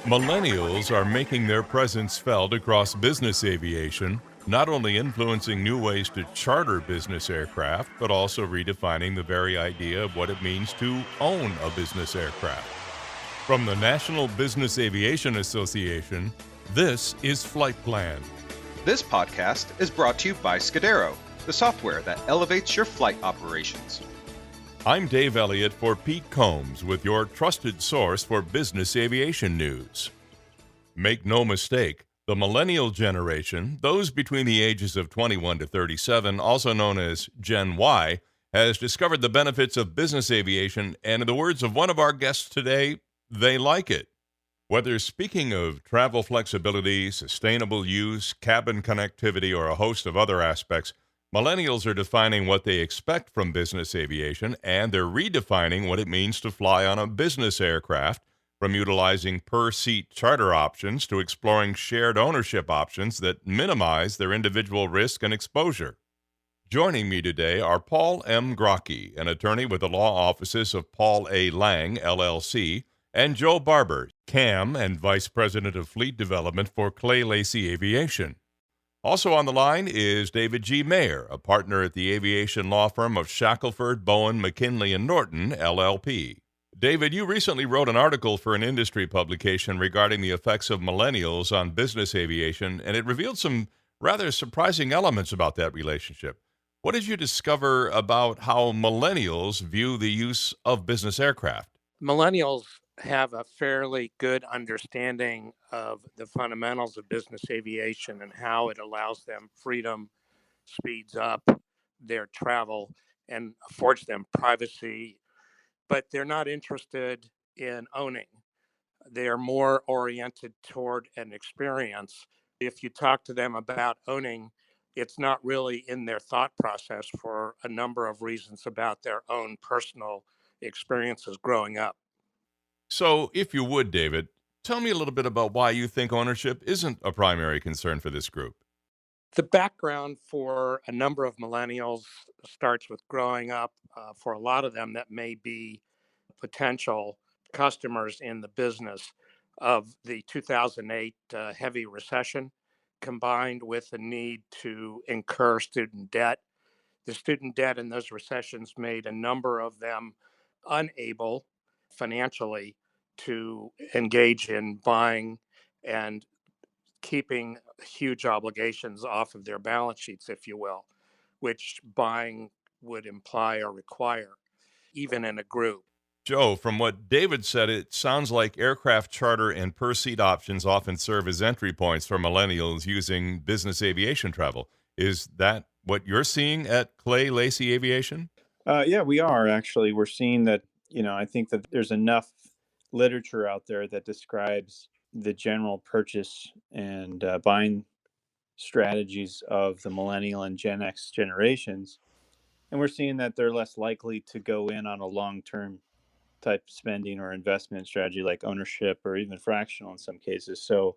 Millennials are making their presence felt across business aviation, not only influencing new ways to charter business aircraft, but also redefining the very idea of what it means to own a business aircraft. From the National Business Aviation Association, this is Flight Plan. This podcast is brought to you by Scudero, the software that elevates your flight operations. I'm Dave Elliott for Pete Combs with your trusted source for business aviation news. Make no mistake, the millennial generation, those between the ages of 21 to 37, also known as Gen Y, has discovered the benefits of business aviation, and in the words of one of our guests today, they like it. Whether speaking of travel flexibility, sustainable use, cabin connectivity, or a host of other aspects, millennials are defining what they expect from business aviation, and they're redefining what it means to fly on a business aircraft, from utilizing per-seat charter options to exploring shared ownership options that minimize their individual risk and exposure. Joining me today are Paul M. Grocke, an attorney with the law offices of Paul A. Lang, LLC, and Joe Barber, CAM and Vice President of Fleet Development for Clay Lacy Aviation. Also on the line is David G. Mayer, a partner at the aviation law firm of Shackelford, Bowen, McKinley & Norton, LLP. David, you recently wrote an article for an industry publication regarding the effects of millennials on business aviation, and it revealed some rather surprising elements about that relationship. What did you discover about how millennials view the use of business aircraft? Millennials have a fairly good understanding of the fundamentals of business aviation and how it allows them freedom, speeds up their travel, and affords them privacy. But they're not interested in owning. They are more oriented toward an experience. If you talk to them about owning, it's not really in their thought process for a number of reasons about their own personal experiences growing up. So, if you would, David, tell me a little bit about why you think ownership isn't a primary concern for this group. The background for a number of millennials starts with growing up. For a lot of them, that may be potential customers in the business of the 2008 heavy recession, combined with the need to incur student debt. The student debt in those recessions made a number of them unable financially to engage in buying and keeping huge obligations off of their balance sheets, if you will, which buying would imply or require, even in a group. Joe, from what David said, it sounds like aircraft charter and per seat options often serve as entry points for millennials using business aviation travel. Is that what you're seeing at Clay Lacy Aviation? Yeah, we are actually. We're seeing that, I think that there's enough literature out there that describes the general purchase and buying strategies of the millennial and Gen X generations. And we're seeing that they're less likely to go in on a long-term type spending or investment strategy like ownership or even fractional in some cases. So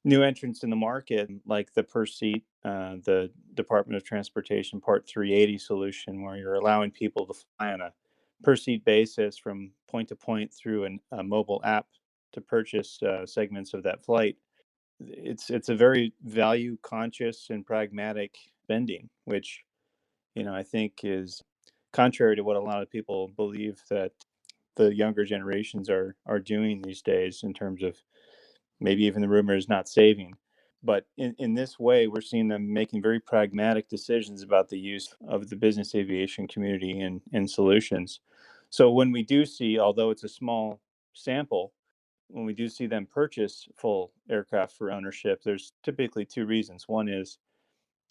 new entrants in the market, like the per seat, the Department of Transportation Part 380 solution, where you're allowing people to fly on a per seat basis from point to point through a mobile app to purchase segments of that flight. It's a very value conscious and pragmatic spending, which I think is contrary to what a lot of people believe that the younger generations are doing these days in terms of maybe even the rumor is not saving. But in this way, we're seeing them making very pragmatic decisions about the use of the business aviation community and solutions. So when we do see, although it's a small sample, when we do see them purchase full aircraft for ownership, there's typically two reasons. One is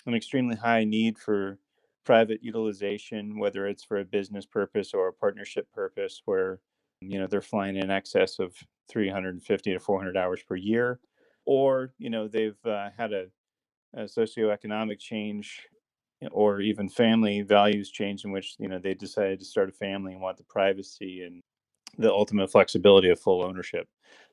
an extremely high need for private utilization, whether it's for a business purpose or a partnership purpose, where they're flying in excess of 350 to 400 hours per year, or they've had a socioeconomic change or even family values change in which they decided to start a family and want the privacy and the ultimate flexibility of full ownership.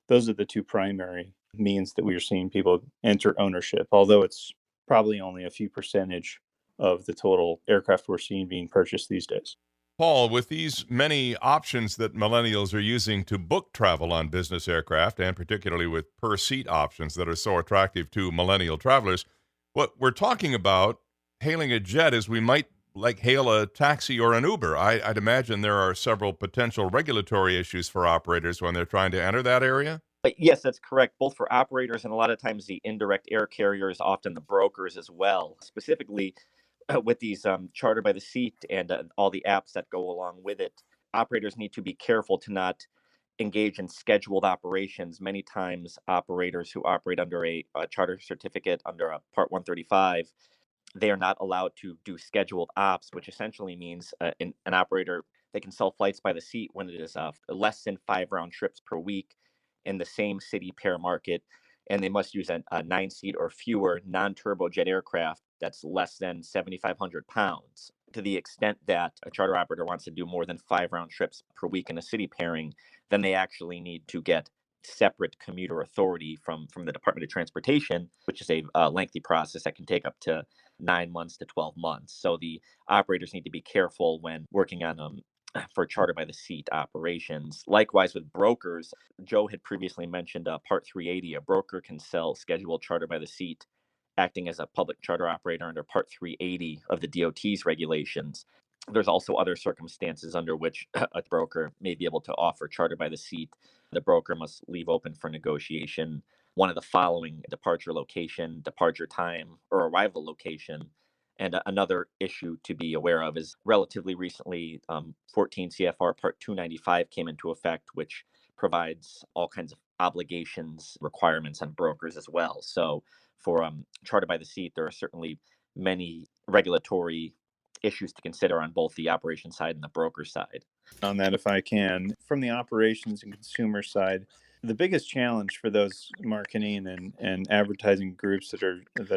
Those are the two primary means that we are seeing people enter ownership, although it's probably only a few percentage of the total aircraft we're seeing being purchased these days. Paul, with these many options that millennials are using to book travel on business aircraft, and particularly with per seat options that are so attractive to millennial travelers, what we're talking about hailing a jet is we might like hail a taxi or an Uber. I'd imagine there are several potential regulatory issues for operators when they're trying to enter that area. Yes, that's correct, both for operators and a lot of times the indirect air carriers, often the brokers as well. Specifically, with these charter by the seat and all the apps that go along with it, operators need to be careful to not engage in scheduled operations. Many times, operators who operate under a charter certificate under a Part 135, they are not allowed to do scheduled ops, which essentially means an operator, they can sell flights by the seat when it is less than 5 round trips per week in the same city pair market, and they must use a 9 seat or fewer non-turbojet aircraft that's less than 7,500 pounds. To the extent that a charter operator wants to do more than 5 round trips per week in a city pairing, then they actually need to get separate commuter authority from the Department of Transportation, which is a lengthy process that can take up to 9 months to 12 months. So the operators need to be careful when working on for charter by the seat operations. Likewise with brokers, Joe had previously mentioned Part 380. A broker can sell scheduled charter by the seat, acting as a public charter operator under Part 380 of the DOT's regulations. There's also other circumstances under which a broker may be able to offer charter by the seat. The broker must leave open for negotiation one of the following: departure location, departure time, or arrival location. And another issue to be aware of is relatively recently, 14 CFR Part 295 came into effect, which provides all kinds of obligations, requirements on brokers as well. So for charter by the seat, there are certainly many regulatory issues to consider on both the operation side and the broker side. On that, if I can, from the operations and consumer side, the biggest challenge for those marketing and advertising groups that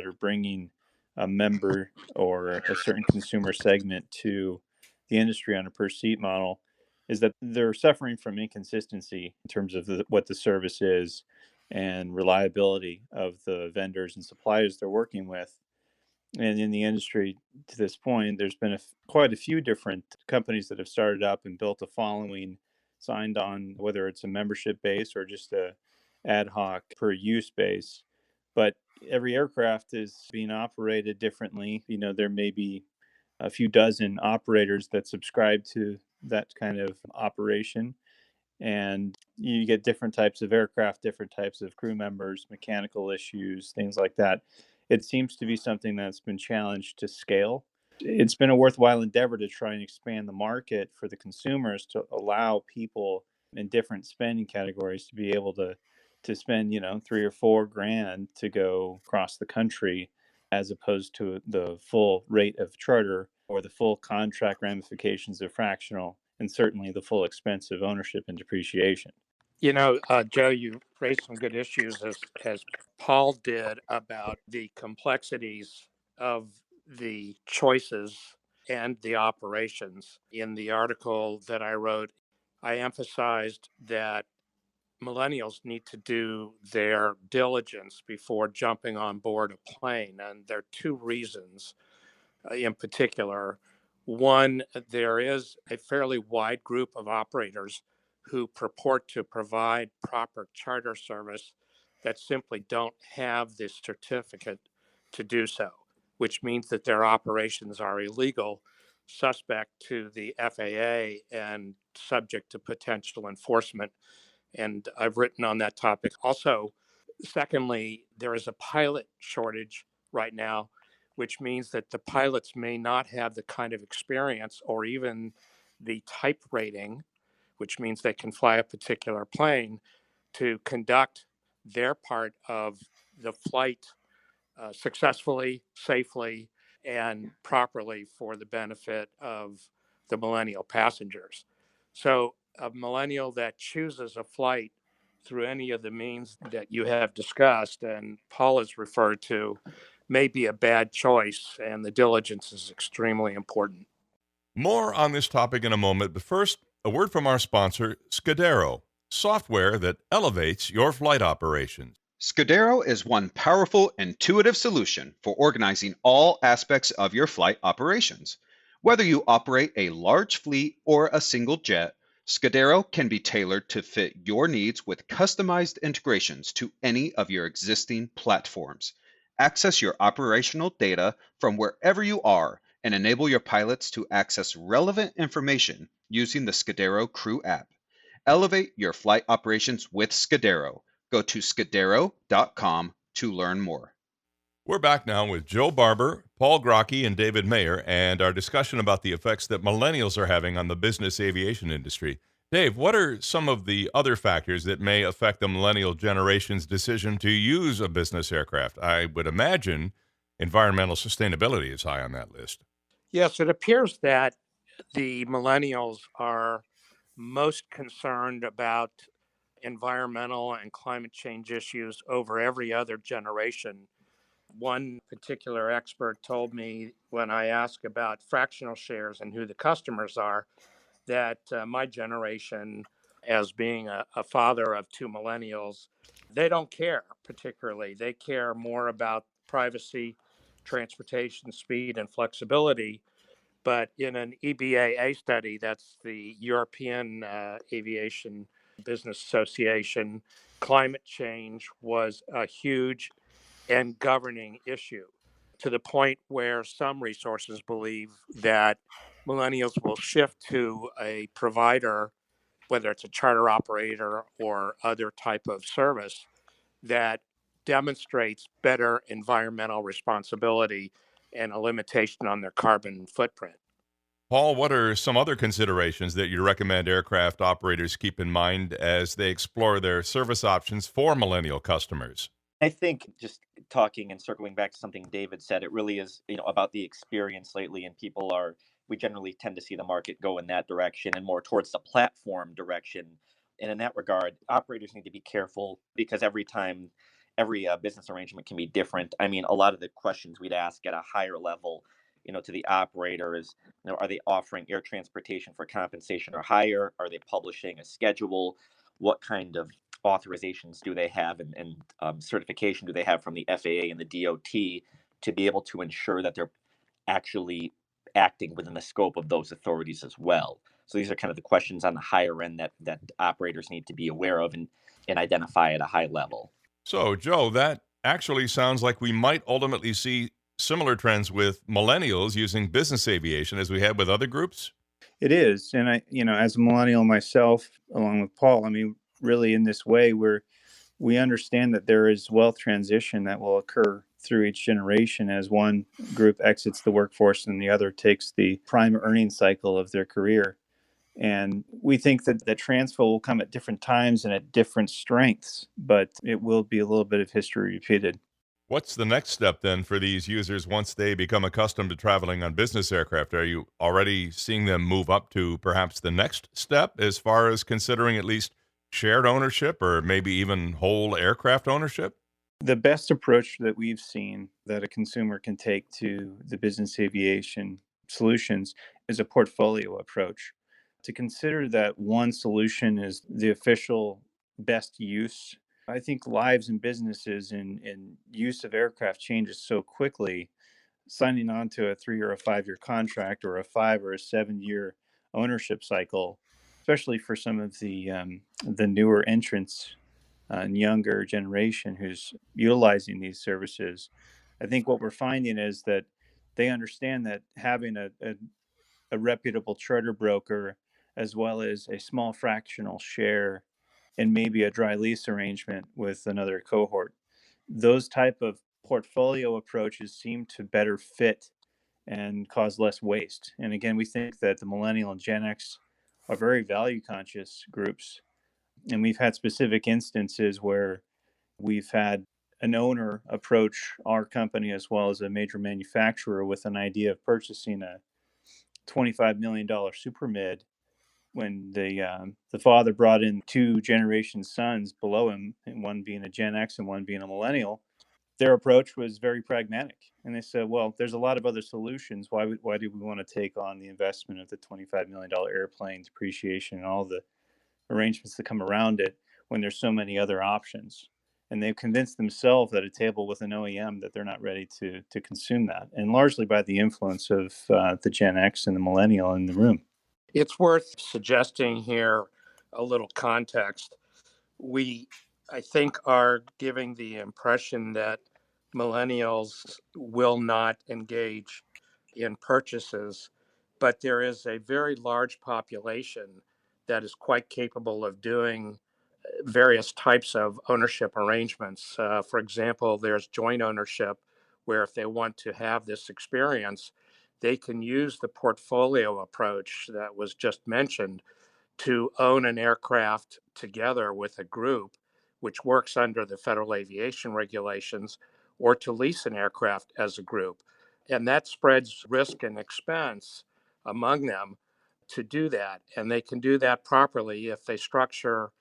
are bringing a member or a certain consumer segment to the industry on a per seat model is that they're suffering from inconsistency in terms of what the service is and reliability of the vendors and suppliers they're working with. And in the industry to this point, there's been quite a few different companies that have started up and built a following, signed on, whether it's a membership base or just a ad hoc per use base. But every aircraft is being operated differently. There may be a few dozen operators that subscribe to that kind of operation. And you get different types of aircraft, different types of crew members, mechanical issues, things like that. It seems to be something that's been challenged to scale. It's been a worthwhile endeavor to try and expand the market for the consumers to allow people in different spending categories to be able to spend, 3 or 4 grand to go across the country, as opposed to the full rate of charter or the full contract ramifications of fractional, and certainly the full expense of ownership and depreciation. Joe, you raised some good issues as Paul did about the complexities of the choices and the operations. In the article that I wrote, I emphasized that millennials need to do their diligence before jumping on board a plane. And there are two reasons in particular. One, there is a fairly wide group of operators who purport to provide proper charter service that simply don't have the certificate to do so, which means that their operations are illegal, suspect to the FAA, and subject to potential enforcement. And I've written on that topic. Also, secondly, there is a pilot shortage right now, which means that the pilots may not have the kind of experience or even the type rating, which means they can fly a particular plane, to conduct their part of the flight successfully, safely, and properly for the benefit of the millennial passengers. So, a millennial that chooses a flight through any of the means that you have discussed and Paul has referred to may be a bad choice, and the diligence is extremely important. More on this topic in a moment, but first, a word from our sponsor, Scudero, software that elevates your flight operations. Scudero is one powerful, intuitive solution for organizing all aspects of your flight operations. Whether you operate a large fleet or a single jet, Scudero can be tailored to fit your needs with customized integrations to any of your existing platforms. Access your operational data from wherever you are and enable your pilots to access relevant information using the Scudero Crew app. Elevate your flight operations with Scudero. Go to scudero.com to learn more. We're back now with Joe Barber, Paul Grocke, and David Mayer, and our discussion about the effects that millennials are having on the business aviation industry. Dave, what are some of the other factors that may affect the millennial generation's decision to use a business aircraft? I would imagine environmental sustainability is high on that list. Yes, it appears that the millennials are most concerned about environmental and climate change issues over every other generation. One particular expert told me when I asked about fractional shares and who the customers are, that my generation, as being a father of two millennials, they don't care particularly. They care more about privacy, transportation, speed, and flexibility. But in an EBAA study, that's the European Aviation Business Association, climate change was a huge and governing issue, to the point where some resources believe that millennials will shift to a provider, whether it's a charter operator or other type of service, that demonstrates better environmental responsibility and a limitation on their carbon footprint. Paul, what are some other considerations that you recommend aircraft operators keep in mind as they explore their service options for millennial customers? I think just talking and circling back to something David said, it really is, about the experience lately, and we generally tend to see the market go in that direction and more towards the platform direction. And in that regard, operators need to be careful because every business arrangement can be different. I mean, a lot of the questions we'd ask at a higher level, to the operator is, are they offering air transportation for compensation or hire? Are they publishing a schedule? What kind of authorizations do they have and certification do they have from the FAA and the DOT to be able to ensure that they're actually acting within the scope of those authorities as well? So these are kind of the questions on the higher end that operators need to be aware of and identify at a high level. So, Joe, that actually sounds like we might ultimately see similar trends with millennials using business aviation as we have with other groups. It is. And as a millennial myself, along with Paul, I mean, really in this way, we understand that there is wealth transition that will occur through each generation as one group exits the workforce and the other takes the prime earning cycle of their career. And we think that the transfer will come at different times and at different strengths, but it will be a little bit of history repeated. What's the next step then for these users once they become accustomed to traveling on business aircraft? Are you already seeing them move up to perhaps the next step as far as considering at least shared ownership or maybe even whole aircraft ownership? The best approach that we've seen that a consumer can take to the business aviation solutions is a portfolio approach. To consider that one solution is the official best use, I think lives and businesses and use of aircraft changes so quickly. Signing on to a 3 or a 5 year contract or a 5 or a 7 year ownership cycle, especially for some of the newer entrants and younger generation who's utilizing these services, I think what we're finding is that they understand that having a reputable charter broker as well as a small fractional share and maybe a dry lease arrangement with another cohort, those type of portfolio approaches seem to better fit and cause less waste. And again, we think that the millennial and Gen X are very value conscious groups, and we've had specific instances where we've had an owner approach our company as well as a major manufacturer with an idea of purchasing a $25 million super mid when the father brought in two generation sons below him, and one being a Gen X and one being a millennial. Their approach was very pragmatic, and they said, "Well, there's a lot of other solutions. Why do we want to take on the investment of the $25 million airplane depreciation and all the arrangements that come around it when there's so many other options?" and they've convinced themselves at a table with an OEM that they're not ready to consume that, and largely by the influence of the Gen X and the millennial in the room. It's worth suggesting here a little context. We, I think, are giving the impression that millennials will not engage in purchases, but there is a very large population that is quite capable of doing various types of ownership arrangements. For example, there's joint ownership, where if they want to have this experience, they can use the portfolio approach that was just mentioned to own an aircraft together with a group, which works under the federal aviation regulations, or to lease an aircraft as a group. And that spreads risk and expense among them to do that. And they can do that properly if they structure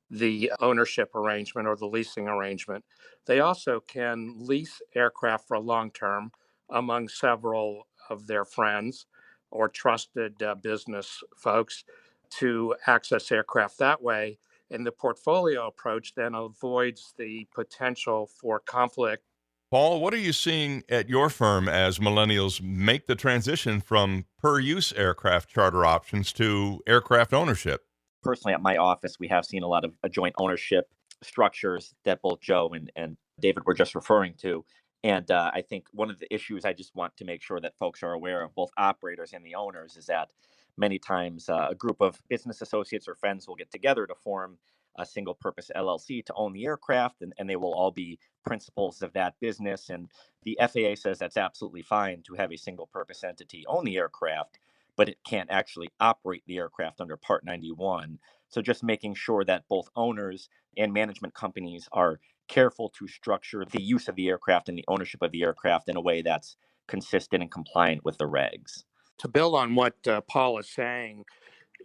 the ownership arrangement or the leasing arrangement. They also can lease aircraft for long term among several of their friends or trusted business folks to access aircraft that way. And the portfolio approach then avoids the potential for conflict. Paul, what are you seeing at your firm as millennials make the transition from per use aircraft charter options to aircraft ownership? Personally, at my office, we have seen a lot of joint ownership structures that both Joe and David were just referring to. And I think one of the issues I just want to make sure that folks are aware of, both operators and the owners, is that many times a group of business associates or friends will get together to form a single purpose LLC to own the aircraft, and they will all be principals of that business. And the FAA says that's absolutely fine to have a single purpose entity own the aircraft, but it can't actually operate the aircraft under Part 91. So just making sure that both owners and management companies are careful to structure the use of the aircraft and the ownership of the aircraft in a way that's consistent and compliant with the regs. To build on what Paul is saying,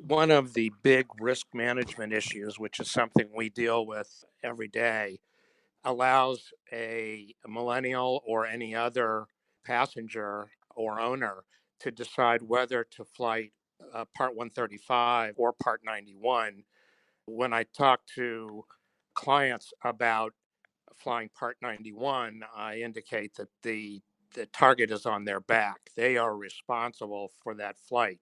one of the big risk management issues, which is something we deal with every day, allows a millennial or any other passenger or owner to decide whether to flight Part 135 or Part 91. When I talk to clients about flying Part 91, I indicate that the target is on their back. They are responsible for that flight,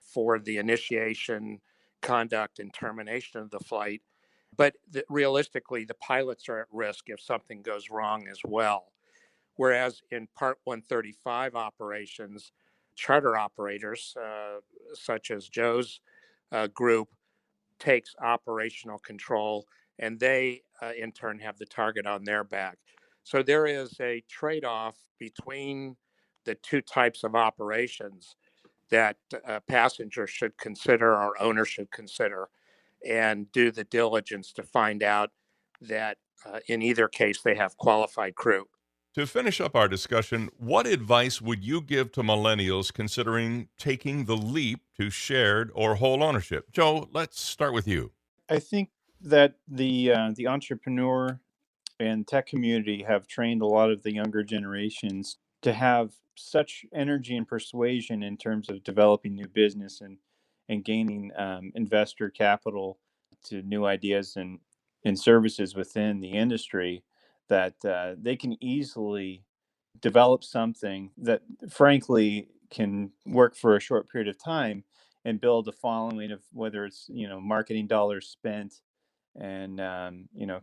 for the initiation, conduct, and termination of the flight. But realistically, the pilots are at risk if something goes wrong as well. Whereas in Part 135 operations, charter operators, such as Joe's group, takes operational control, and they in turn have the target on their back. So there is a trade off between the two types of operations that passengers should consider or owners should consider, and do the diligence to find out that in either case they have qualified crew. To finish up our discussion, what advice would you give to millennials considering taking the leap to shared or whole ownership? Joe, let's start with you. I think that the entrepreneur and tech community have trained a lot of the younger generations to have such energy and persuasion in terms of developing new business and gaining investor capital to new ideas and services within the industry that they can easily develop something that frankly can work for a short period of time and build a following of whether it's marketing dollars spent and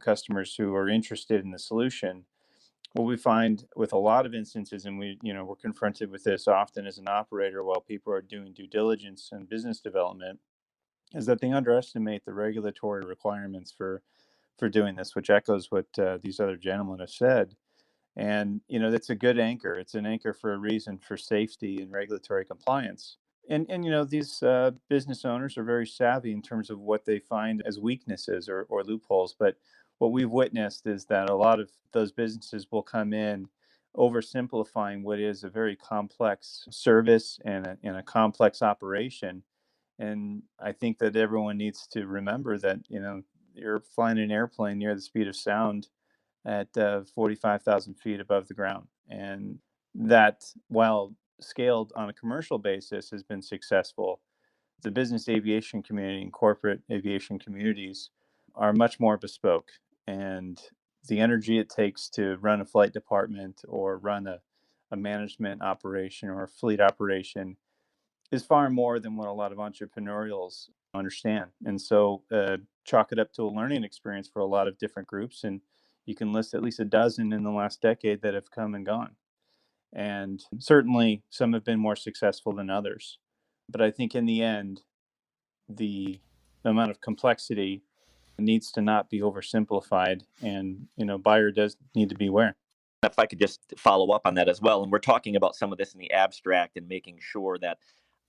customers who are interested in the solution. What we find with a lot of instances, and we're confronted with this often as an operator while people are doing due diligence and business development, is that they underestimate the regulatory requirements for doing this, which echoes what these other gentlemen have said. And that's a good anchor. It's an anchor for a reason, for safety and regulatory compliance. And these business owners are very savvy in terms of what they find as weaknesses or loopholes. But what we've witnessed is that a lot of those businesses will come in oversimplifying what is a very complex service and a complex operation. And I think that everyone needs to remember that you're flying an airplane near the speed of sound at 45,000 feet above the ground. And that, while scaled on a commercial basis, has been successful. The business aviation community and corporate aviation communities are much more bespoke. And the energy it takes to run a flight department or run a management operation or a fleet operation is far more than what a lot of entrepreneurials understand. And so chalk it up to a learning experience for a lot of different groups. And you can list at least a dozen in the last decade that have come and gone. And certainly some have been more successful than others. But I think in the end, the amount of complexity needs to not be oversimplified. And, buyer does need to beware. If I could just follow up on that as well, and we're talking about some of this in the abstract and making sure that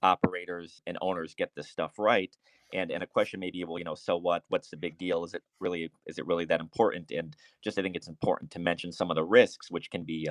operators and owners get this stuff right. And a question maybe, well, so what? What's the big deal? Is it really that important? And just I think it's important to mention some of the risks, which can be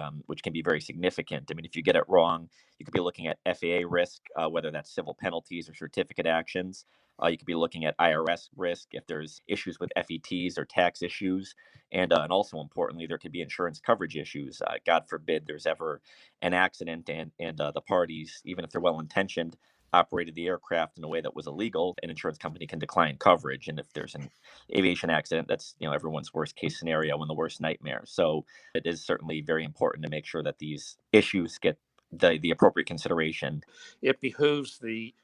very significant. I mean, if you get it wrong, you could be looking at FAA risk, whether that's civil penalties or certificate actions. You could be looking at IRS risk if there's issues with FETs or tax issues. And also importantly, there could be insurance coverage issues. God forbid there's ever an accident and the parties, even if they're well intentioned, operated the aircraft in a way that was illegal. An insurance company can decline coverage. And if there's an aviation accident, that's everyone's worst case scenario and the worst nightmare. So it is certainly very important to make sure that these issues get the appropriate consideration. It behooves the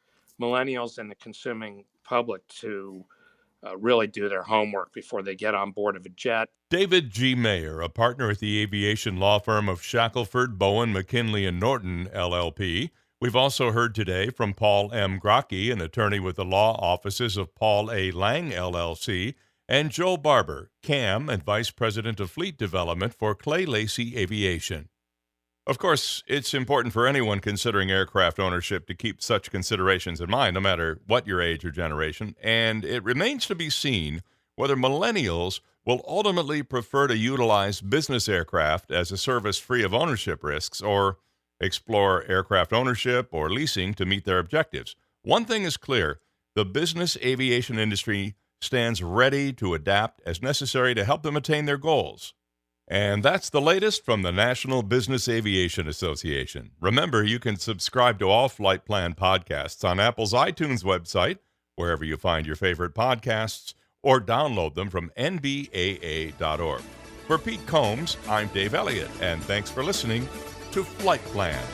millennials and the consuming public to really do their homework before they get on board of a jet. David G. Mayer, a partner at the aviation law firm of Shackelford, Bowen, McKinley, and Norton, LLP. We've also heard today from Paul M. Grocke, an attorney with the law offices of Paul A. Lang, LLC, and Joe Barber, CAM, and Vice President of Fleet Development for Clay Lacy Aviation. Of course, it's important for anyone considering aircraft ownership to keep such considerations in mind, no matter what your age or generation, and it remains to be seen whether millennials will ultimately prefer to utilize business aircraft as a service free of ownership risks or explore aircraft ownership or leasing to meet their objectives. One thing is clear, the business aviation industry stands ready to adapt as necessary to help them attain their goals. And that's the latest from the National Business Aviation Association. Remember, you can subscribe to all Flight Plan podcasts on Apple's iTunes website, wherever you find your favorite podcasts, or download them from nbaa.org. For Pete Combs, I'm Dave Elliott, and thanks for listening to Flight Plan.